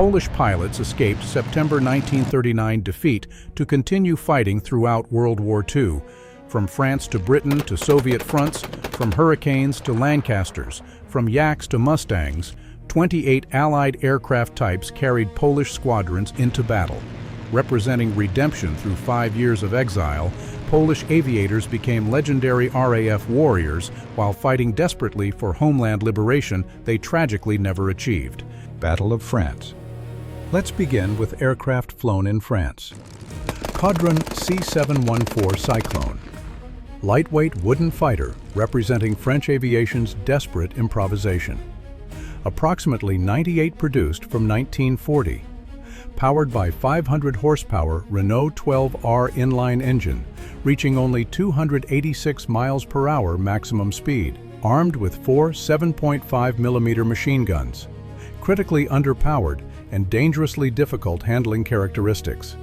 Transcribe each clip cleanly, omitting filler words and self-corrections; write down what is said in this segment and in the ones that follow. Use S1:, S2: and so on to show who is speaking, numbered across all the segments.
S1: Polish pilots escaped September 1939 defeat to continue fighting throughout World War II, from France to Britain to Soviet fronts, from Hurricanes to Lancasters, from Yaks to Mustangs. 28 Allied aircraft types carried Polish squadrons into battle. Representing redemption through 5 years of exile, Polish aviators became legendary RAF warriors while fighting desperately for homeland liberation they tragically never achieved. Battle of France. Let's begin with aircraft flown in France. Squadron C-714 Cyclone. Lightweight wooden fighter representing French aviation's desperate improvisation. Approximately 98 produced from 1940. Powered by 500 horsepower Renault 12R inline engine, reaching only 286 miles per hour maximum speed. Armed with 4 7.5mm machine guns. Critically underpowered and dangerously difficult handling characteristics.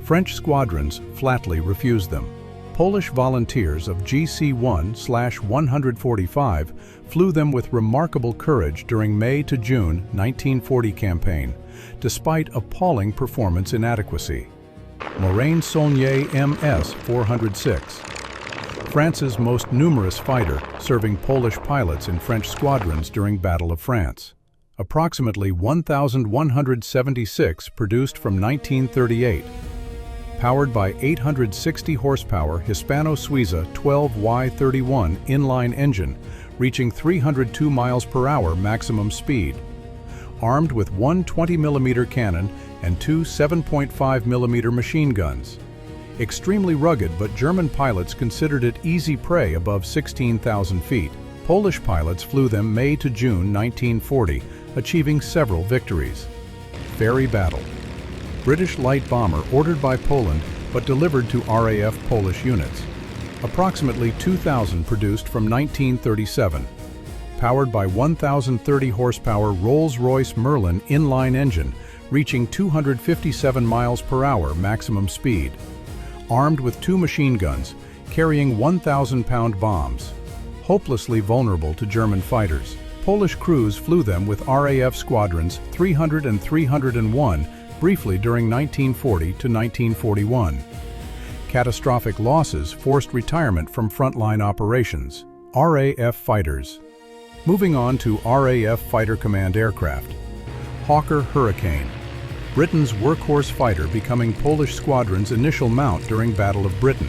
S1: French squadrons flatly refused them. Polish volunteers of GC-1/145 flew them with remarkable courage during May to June 1940 campaign, despite appalling performance inadequacy. Morane-Saulnier MS-406. France's most numerous fighter, serving Polish pilots in French squadrons during Battle of France. Approximately 1,176 produced from 1938. Powered by 860 horsepower Hispano-Suiza 12Y31 inline engine, reaching 302 miles per hour maximum speed. Armed with one 20mm cannon and two 7.5mm machine guns. Extremely rugged, but German pilots considered it easy prey above 16,000 feet. Polish pilots flew them May to June 1940, achieving several victories. Ferry battle. British light bomber ordered by Poland but delivered to RAF Polish units. Approximately 2,000 produced from 1937. Powered by 1,030 horsepower Rolls-Royce Merlin inline engine, reaching 257 miles per hour maximum speed. Armed with 2 machine guns, carrying 1,000-pound bombs. Hopelessly vulnerable to German fighters. Polish crews flew them with RAF squadrons 300 and 301 briefly during 1940 to 1941. Catastrophic losses forced retirement from frontline operations. RAF fighters. Moving on to RAF Fighter Command aircraft. Hawker Hurricane. Britain's workhorse fighter becoming Polish squadron's initial mount during Battle of Britain.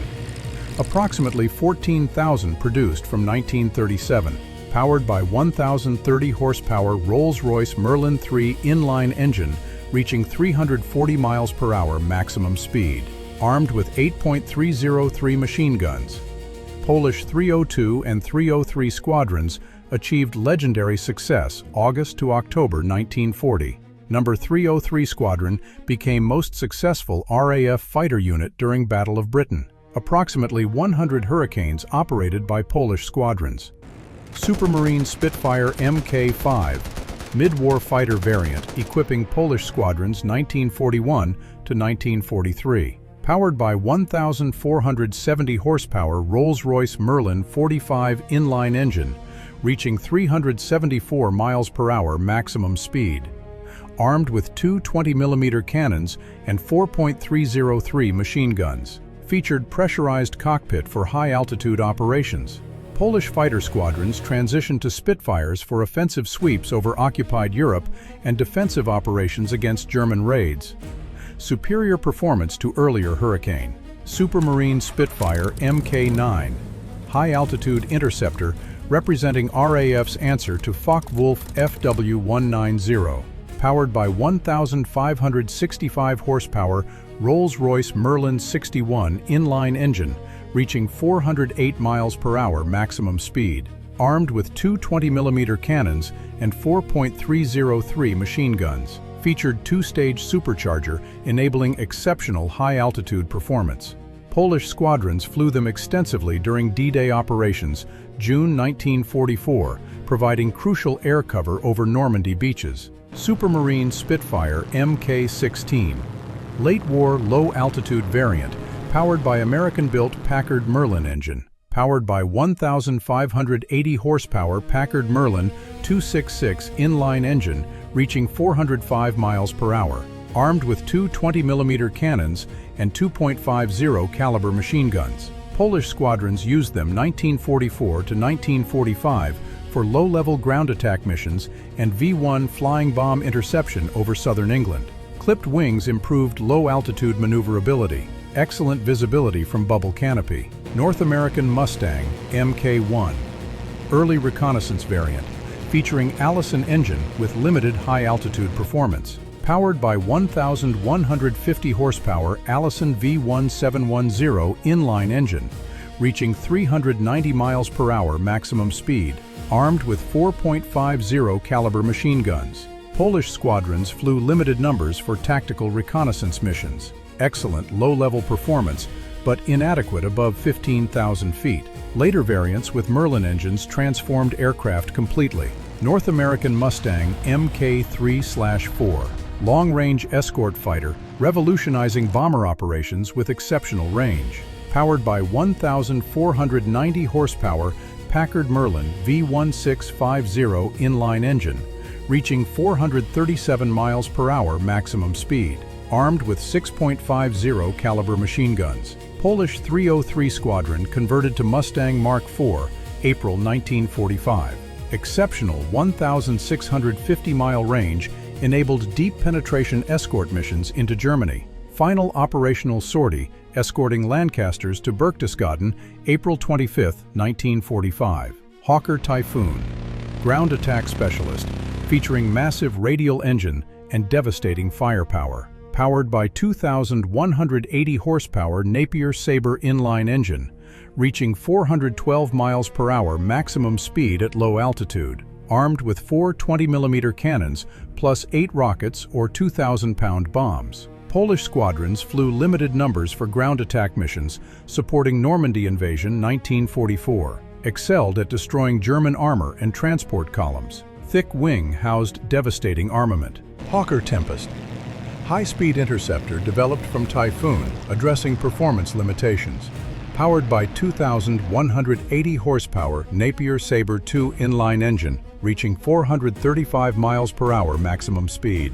S1: Approximately 14,000 produced from 1937. Powered by 1,030 horsepower Rolls-Royce Merlin 3 inline engine, reaching 340 miles per hour maximum speed. Armed with 8.303 machine guns. Polish 302 and 303 squadrons achieved legendary success August to October 1940. No. 303 Squadron became most successful RAF fighter unit during Battle of Britain. Approximately 100 Hurricanes operated by Polish squadrons. Supermarine Spitfire Mk5, mid-war fighter variant equipping Polish squadrons 1941 to 1943. Powered by 1,470 horsepower Rolls-Royce Merlin 45 inline engine, reaching 374 miles per hour maximum speed. Armed with 2 20mm cannons and 4.303 machine guns. Featured pressurized cockpit for high-altitude operations. Polish fighter squadrons transitioned to Spitfires for offensive sweeps over occupied Europe and defensive operations against German raids. Superior performance to earlier Hurricane. Supermarine Spitfire Mk9, high-altitude interceptor representing RAF's answer to Focke-Wulf FW190. Powered by 1,565 horsepower Rolls-Royce Merlin 61 inline engine, reaching 408 miles per hour maximum speed. Armed with 2 20mm cannons and 4.303 machine guns. Featured 2-stage supercharger enabling exceptional high-altitude performance. Polish squadrons flew them extensively during D-Day operations, June 1944, providing crucial air cover over Normandy beaches. Supermarine Spitfire Mk16, late-war low-altitude variant, powered by American-built Packard Merlin engine. Powered by 1,580 horsepower Packard Merlin 266 inline engine, reaching 405 miles per hour. Armed with two 20mm cannons and 2.50 caliber machine guns. Polish squadrons used them 1944 to 1945 for low-level ground attack missions and V-1 flying bomb interception over southern England. Clipped wings improved low-altitude maneuverability, excellent visibility from bubble canopy. North American Mustang Mk1, early reconnaissance variant, featuring Allison engine with limited high-altitude performance. Powered by 1,150 horsepower Allison V1710 inline engine, reaching 390 miles per hour maximum speed, armed with 4.50 caliber machine guns. Polish squadrons flew limited numbers for tactical reconnaissance missions. Excellent low-level performance, but inadequate above 15,000 feet. Later variants with Merlin engines transformed aircraft completely. North American Mustang Mk3/4. Long-range escort fighter, revolutionizing bomber operations with exceptional range. Powered by 1,490 horsepower Packard Merlin V1650 inline engine, reaching 437 miles per hour maximum speed. Armed with 6.50 caliber machine guns. Polish 303 Squadron converted to Mustang Mark IV, April 1945. Exceptional 1,650-mile range enabled deep penetration escort missions into Germany. Final operational sortie escorting Lancasters to Berchtesgaden, April 25, 1945. Hawker Typhoon, ground attack specialist, featuring massive radial engine and devastating firepower. Powered by 2,180 horsepower Napier Sabre inline engine, reaching 412 miles per hour maximum speed at low altitude. Armed with four 20mm cannons plus 8 rockets or 2,000-pound bombs. Polish squadrons flew limited numbers for ground attack missions, supporting Normandy invasion 1944. Excelled at destroying German armor and transport columns. Thick wing housed devastating armament. Hawker Tempest, high-speed interceptor developed from Typhoon, addressing performance limitations. Powered by 2,180 horsepower Napier Sabre 2 inline engine, reaching 435 miles per hour maximum speed.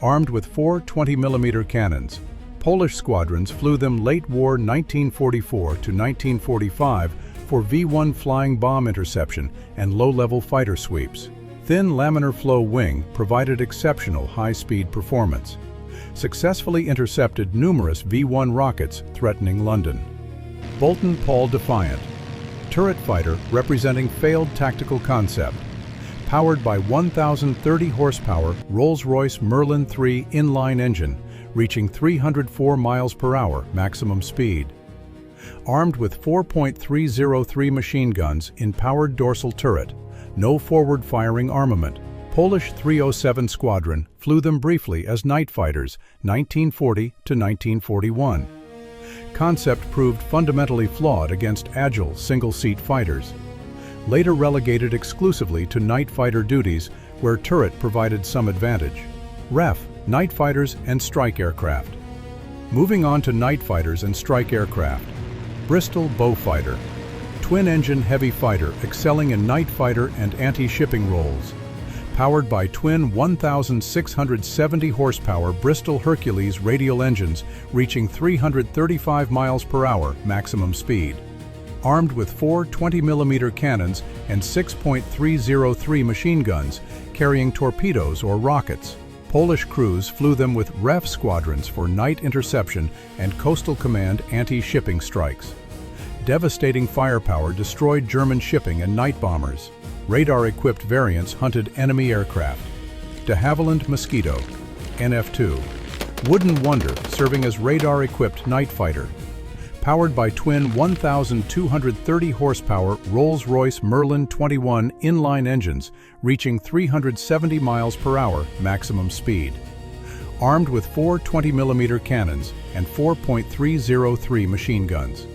S1: Armed with four 20mm cannons, Polish squadrons flew them late war 1944 to 1945 for V-1 flying bomb interception and low-level fighter sweeps. Thin laminar flow wing provided exceptional high-speed performance. Successfully intercepted numerous V-1 rockets threatening London. Bolton Paul Defiant, turret fighter representing failed tactical concept. Powered by 1,030 horsepower Rolls-Royce Merlin III inline engine, reaching 304 miles per hour maximum speed. Armed with 4.303 machine guns in powered dorsal turret, no forward-firing armament, Polish 307 Squadron flew them briefly as night fighters 1940 to 1941. Concept proved fundamentally flawed against agile single-seat fighters. Later relegated exclusively to night fighter duties where turret provided some advantage. Ref, night fighters and strike aircraft. Moving on to night fighters and strike aircraft. Bristol Beaufighter, twin-engine heavy fighter excelling in night fighter and anti-shipping roles. Powered by twin 1,670 horsepower Bristol Hercules radial engines reaching 335 miles per hour maximum speed. Armed with four 20mm cannons and 6.303 machine guns carrying torpedoes or rockets. Polish crews flew them with REF squadrons for night interception and Coastal Command anti-shipping strikes. Devastating firepower destroyed German shipping and night bombers. Radar-equipped variants hunted enemy aircraft. De Havilland Mosquito, NF2. Wooden Wonder serving as radar-equipped night fighter. Powered by twin 1,230 horsepower Rolls-Royce Merlin 21 inline engines, reaching 370 miles per hour maximum speed. Armed with four 20mm cannons and 4.303 machine guns.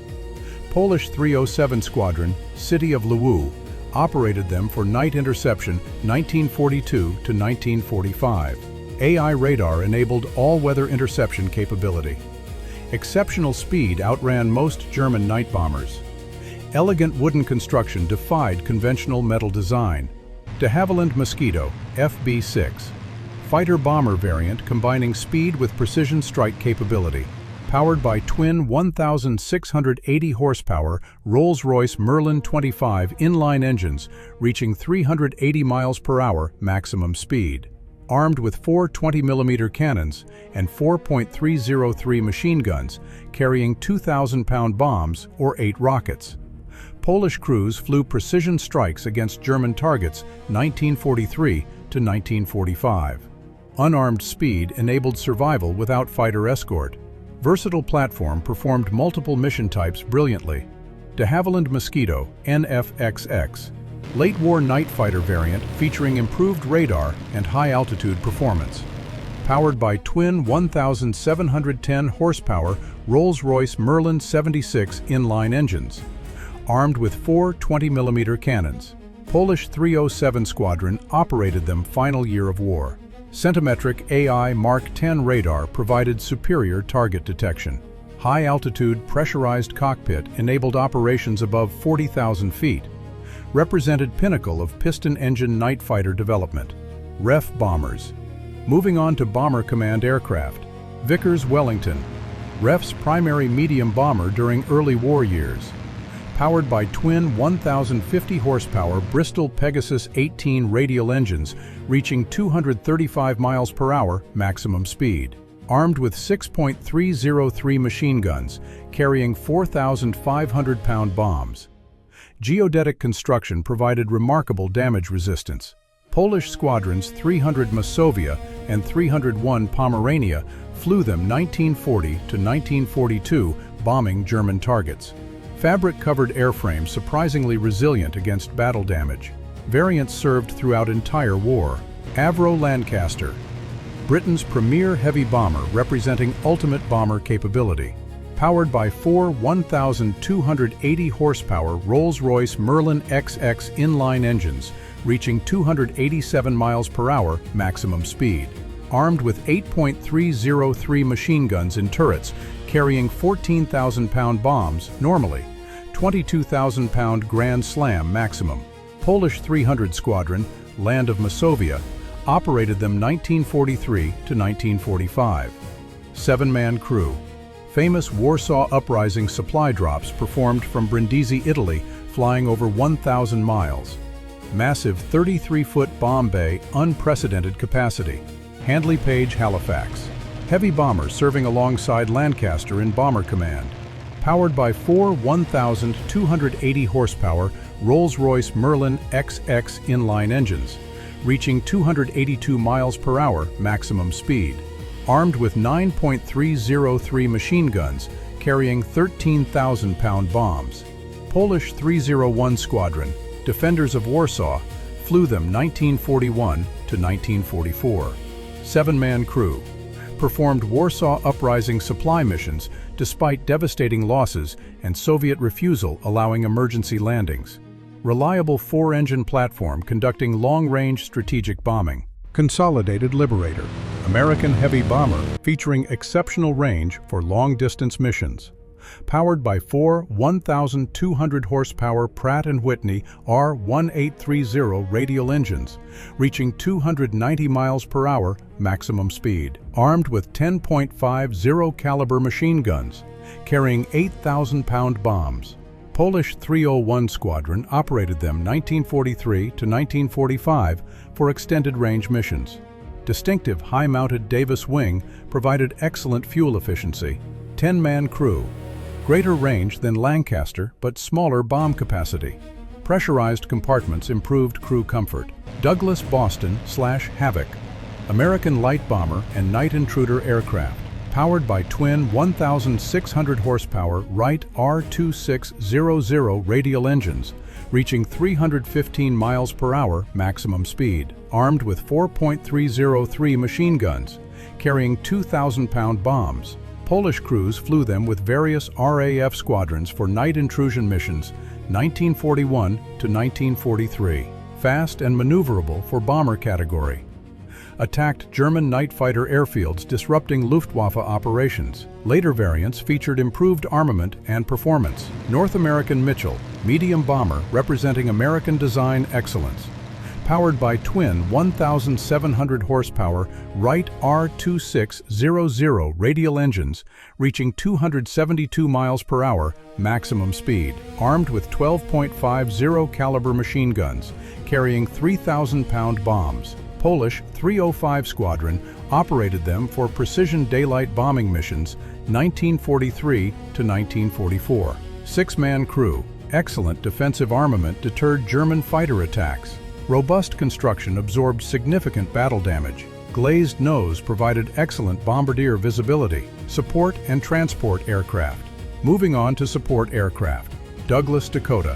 S1: Polish 307 Squadron, City of Lwów, operated them for night interception 1942 to 1945. AI radar enabled all-weather interception capability. Exceptional speed outran most German night bombers. Elegant wooden construction defied conventional metal design. De Havilland Mosquito, FB6, fighter-bomber variant combining speed with precision strike capability. Powered by twin 1,680 horsepower Rolls-Royce Merlin 25 inline engines, reaching 380 miles per hour maximum speed. Armed with 4 20mm cannons and 4.303 machine guns, carrying 2,000-pound bombs or 8 rockets. Polish crews flew precision strikes against German targets 1943 to 1945. Unarmed speed enabled survival without fighter escort. Versatile platform performed multiple mission types brilliantly. De Havilland Mosquito NFXX. Late war night fighter variant featuring improved radar and high-altitude performance. Powered by twin 1,710 horsepower Rolls-Royce Merlin 76 inline engines. Armed with 4 20mm cannons. Polish 307 Squadron operated them final year of war. Centimetric AI Mark 10 radar provided superior target detection. High-altitude pressurized cockpit enabled operations above 40,000 feet. Represented pinnacle of piston engine night fighter development. REF bombers. Moving on to Bomber Command aircraft. Vickers Wellington. REF's primary medium bomber during early war years. Powered by twin 1,050 horsepower Bristol Pegasus 18 radial engines, reaching 235 miles per hour maximum speed. Armed with 6.303 machine guns, carrying 4,500-pound bombs. Geodetic construction provided remarkable damage resistance. Polish Squadrons 300 Masovia and 301 Pomerania flew them 1940 to 1942, bombing German targets. Fabric-covered airframe surprisingly resilient against battle damage. Variants served throughout entire war. Avro Lancaster. Britain's premier heavy bomber representing ultimate bomber capability. Powered by 4 1,280 horsepower Rolls-Royce Merlin XX inline engines, reaching 287 miles per hour maximum speed. Armed with 8.303 machine guns in turrets, carrying 14,000-pound bombs normally, 22,000-pound Grand Slam maximum. Polish 300 Squadron, Land of Masovia, operated them 1943 to 1945. 7-man crew. Famous Warsaw Uprising supply drops performed from Brindisi, Italy, flying over 1,000 miles. Massive 33-foot bomb bay, unprecedented capacity. Handley Page Halifax. Heavy bomber serving alongside Lancaster in Bomber Command. Powered by 4 1,280 horsepower Rolls-Royce Merlin XX inline engines, reaching 282 miles per hour maximum speed. Armed with 9.303 machine guns, carrying 13,000-pound bombs. Polish 301 Squadron, Defenders of Warsaw, flew them 1941 to 1944. 7-man crew. Performed Warsaw Uprising supply missions despite devastating losses and Soviet refusal allowing emergency landings. Reliable 4-engine platform conducting long-range strategic bombing. Consolidated Liberator. American heavy bomber featuring exceptional range for long-distance missions. Powered by 4 1,200 horsepower Pratt & Whitney R1830 radial engines, reaching 290 miles per hour maximum speed. Armed with 10.50 caliber machine guns, carrying 8,000-pound bombs. Polish 301 Squadron operated them 1943 to 1945 for extended range missions. Distinctive high-mounted Davis wing provided excellent fuel efficiency. 10-man crew. Greater range than Lancaster, but smaller bomb capacity. Pressurized compartments improved crew comfort. Douglas Boston/Havoc. American light bomber and night intruder aircraft. Powered by twin 1,600 horsepower Wright R2600 radial engines, reaching 315 miles per hour maximum speed. Armed with 4.303 machine guns, carrying 2,000-pound bombs. Polish crews flew them with various RAF squadrons for night intrusion missions 1941 to 1943. Fast and maneuverable for bomber category. Attacked German night fighter airfields disrupting Luftwaffe operations. Later variants featured improved armament and performance. North American Mitchell, medium bomber representing American design excellence. powered by twin 1,700 horsepower Wright R2600 radial engines, reaching 272 miles per hour maximum speed, armed with 12.50 caliber machine guns, carrying 3,000-pound bombs. Polish 305 Squadron operated them for precision daylight bombing missions 1943 to 1944. Six-man crew. Excellent defensive armament deterred German fighter attacks. Robust construction absorbed significant battle damage. Glazed nose provided excellent bombardier visibility. Support and transport aircraft. Moving on to support aircraft. Douglas Dakota.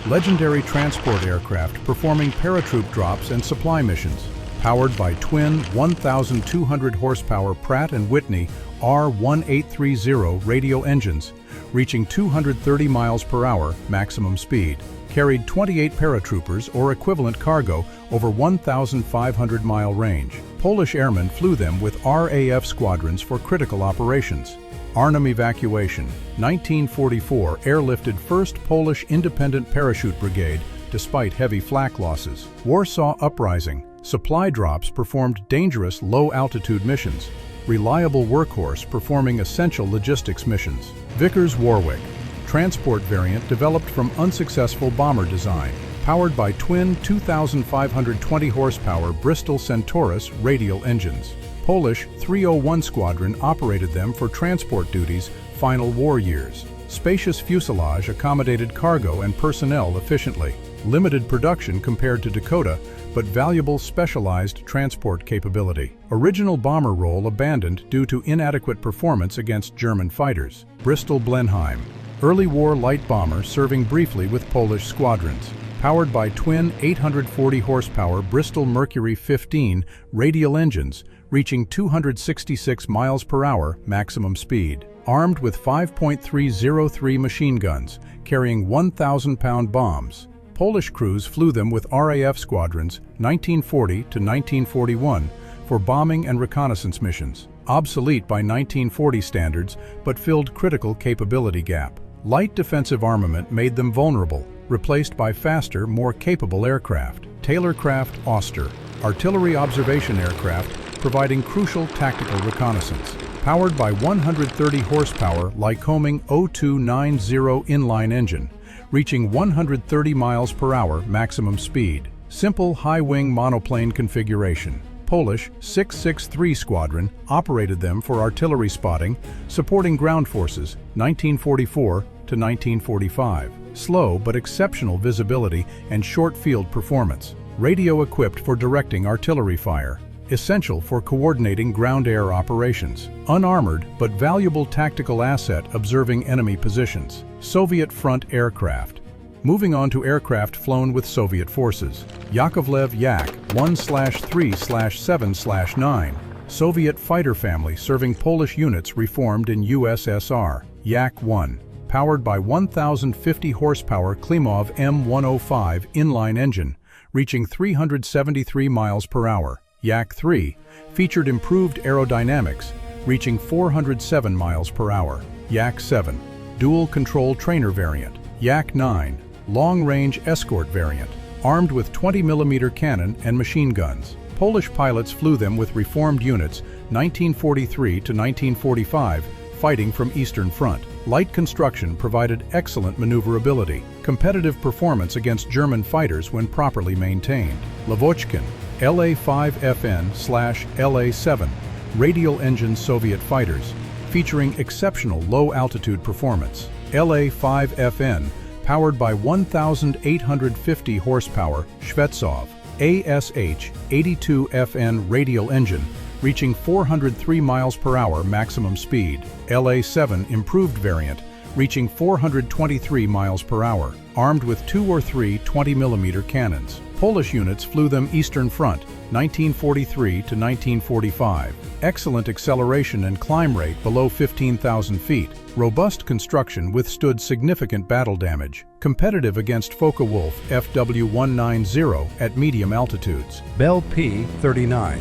S1: Legendary transport aircraft performing paratroop drops and supply missions. Powered by twin 1,200 horsepower Pratt & Whitney R1830 radial engines, reaching 230 miles per hour maximum speed. Carried 28 paratroopers or equivalent cargo over 1,500-mile range. Polish airmen flew them with RAF squadrons for critical operations. Arnhem evacuation. 1944 airlifted 1st Polish Independent Parachute Brigade despite heavy flak losses. Warsaw Uprising. Supply drops performed dangerous low-altitude missions. Reliable workhorse performing essential logistics missions. Vickers Warwick. Transport variant developed from unsuccessful bomber design. Powered by twin 2,520 horsepower Bristol Centaurus radial engines. Polish 301 Squadron operated them for transport duties final war years. Spacious fuselage accommodated cargo and personnel efficiently. Limited production compared to Dakota, but valuable specialized transport capability. Original bomber role abandoned due to inadequate performance against German fighters. Bristol Blenheim. Early war light bomber serving briefly with Polish squadrons. Powered by twin 840 horsepower Bristol Mercury 15 radial engines, reaching 266 miles per hour maximum speed. Armed with 5.303 machine guns, carrying 1,000-pound bombs. Polish crews flew them with RAF squadrons 1940 to 1941 for bombing and reconnaissance missions. Obsolete by 1940 standards, but filled critical capability gap. Light defensive armament made them vulnerable, replaced by faster, more capable aircraft. Taylorcraft Auster. Artillery observation aircraft providing crucial tactical reconnaissance. Powered by 130 horsepower Lycoming 0290 inline engine, reaching 130 miles per hour maximum speed. Simple high-wing monoplane configuration. Polish 663 Squadron operated them for artillery spotting, supporting ground forces 1944 to 1945. Slow but exceptional visibility and short field performance. Radio equipped for directing artillery fire. Essential for coordinating ground-air operations. Unarmored but valuable tactical asset observing enemy positions. Soviet front aircraft. Moving on to aircraft flown with Soviet forces. Yakovlev Yak 1/3/7/9. Soviet fighter family serving Polish units reformed in USSR. Yak-1. Powered by 1,050 horsepower Klimov M105 inline engine, reaching 373 miles per hour. Yak-3 featured improved aerodynamics, reaching 407 miles per hour. Yak-7. Dual control trainer variant. Yak-9. Long-range escort variant, armed with 20mm cannon and machine guns. Polish pilots flew them with reformed units 1943 to 1945, fighting from Eastern Front. Light construction provided excellent maneuverability, competitive performance against German fighters when properly maintained. Lavochkin, LA-5FN/LA-7, radial engine Soviet fighters, featuring exceptional low-altitude performance. LA-5FN, powered by 1,850 horsepower Shvetsov ASH-82FN radial engine, reaching 403 miles per hour maximum speed. LA-7 improved variant, reaching 423 miles per hour, armed with 2 or 3 20mm cannons. Polish units flew them Eastern Front, 1943 to 1945. Excellent acceleration and climb rate below 15,000 feet. Robust construction withstood significant battle damage. Competitive against Focke-Wulf FW190 at medium altitudes. Bell P-39.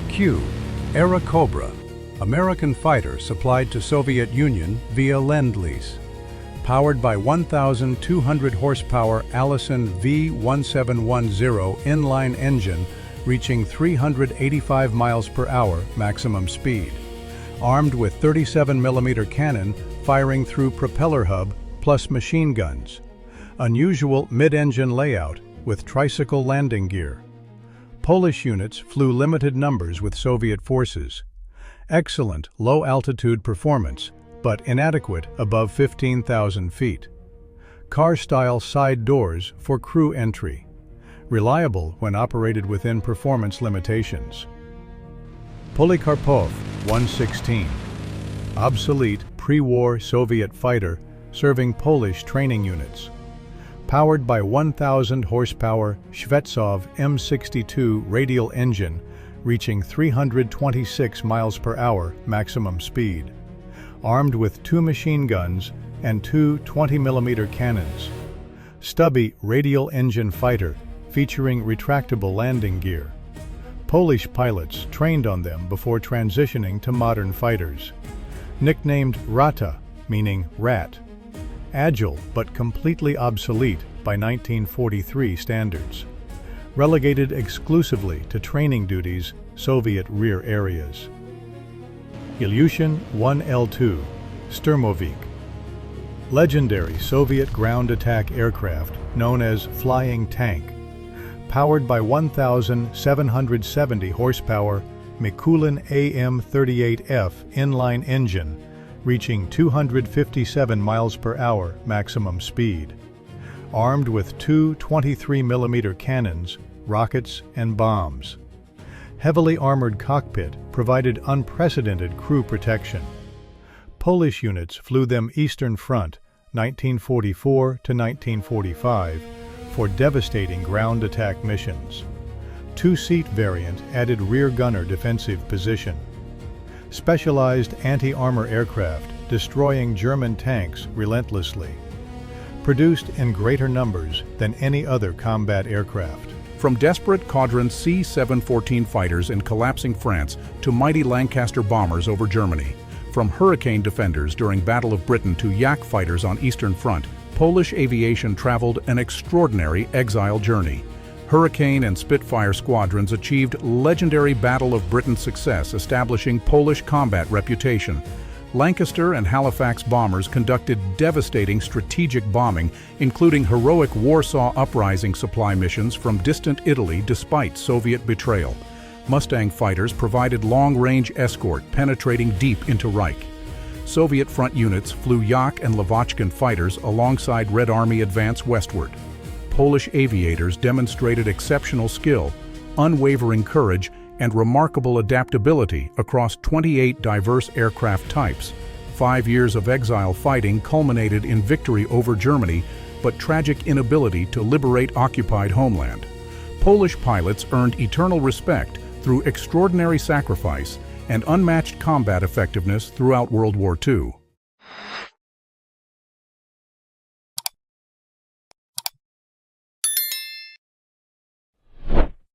S1: Q. Era Cobra. American fighter supplied to Soviet Union via Lend-Lease. Powered by 1,200 horsepower Allison V1710 inline engine reaching 385 miles per hour maximum speed. Armed with 37mm cannon firing through propeller hub plus machine guns. Unusual mid-engine layout with tricycle landing gear. Polish units flew limited numbers with Soviet forces. Excellent low-altitude performance, but inadequate above 15,000 feet. Car-style side doors for crew entry. Reliable when operated within performance limitations. Polikarpov 116. Obsolete pre-war Soviet fighter serving Polish training units. Powered by 1,000 horsepower Shvetsov M62 radial engine reaching 326 miles per hour maximum speed. Armed with 2 machine guns and 2 20mm cannons. Stubby radial engine fighter featuring retractable landing gear. Polish pilots trained on them before transitioning to modern fighters. Nicknamed Rata, meaning rat. Agile but completely obsolete by 1943 standards. Relegated exclusively to training duties, Soviet rear areas. Ilyushin 1L2, Sturmovik. Legendary Soviet ground attack aircraft known as Flying Tank. Powered by 1,770 horsepower Mikulin AM-38F inline engine, reaching 257 miles per hour maximum speed. Armed with 2 23mm cannons, rockets, and bombs. Heavily armored cockpit provided unprecedented crew protection. Polish units flew them Eastern Front, 1944 to 1945, for devastating ground attack missions. 2-seat variant added rear gunner defensive position. Specialized anti-armor aircraft destroying German tanks relentlessly. Produced in greater numbers than any other combat aircraft.
S2: From desperate Squadron C-714 fighters in collapsing France to mighty Lancaster bombers over Germany, from Hurricane defenders during Battle of Britain to Yak fighters on Eastern Front, Polish aviation traveled an extraordinary exile journey. Hurricane and Spitfire squadrons achieved legendary Battle of Britain success, establishing Polish combat reputation. Lancaster and Halifax bombers conducted devastating strategic bombing, including heroic Warsaw Uprising supply missions from distant Italy despite Soviet betrayal. Mustang fighters provided long-range escort, penetrating deep into Reich. Soviet front units flew Yak and Lavochkin fighters alongside Red Army advance westward. Polish aviators demonstrated exceptional skill, unwavering courage, and remarkable adaptability across 28 diverse aircraft types. 5 years of exile fighting culminated in victory over Germany, but tragic inability to liberate occupied homeland. Polish pilots earned eternal respect through extraordinary sacrifice and unmatched combat effectiveness throughout World War II.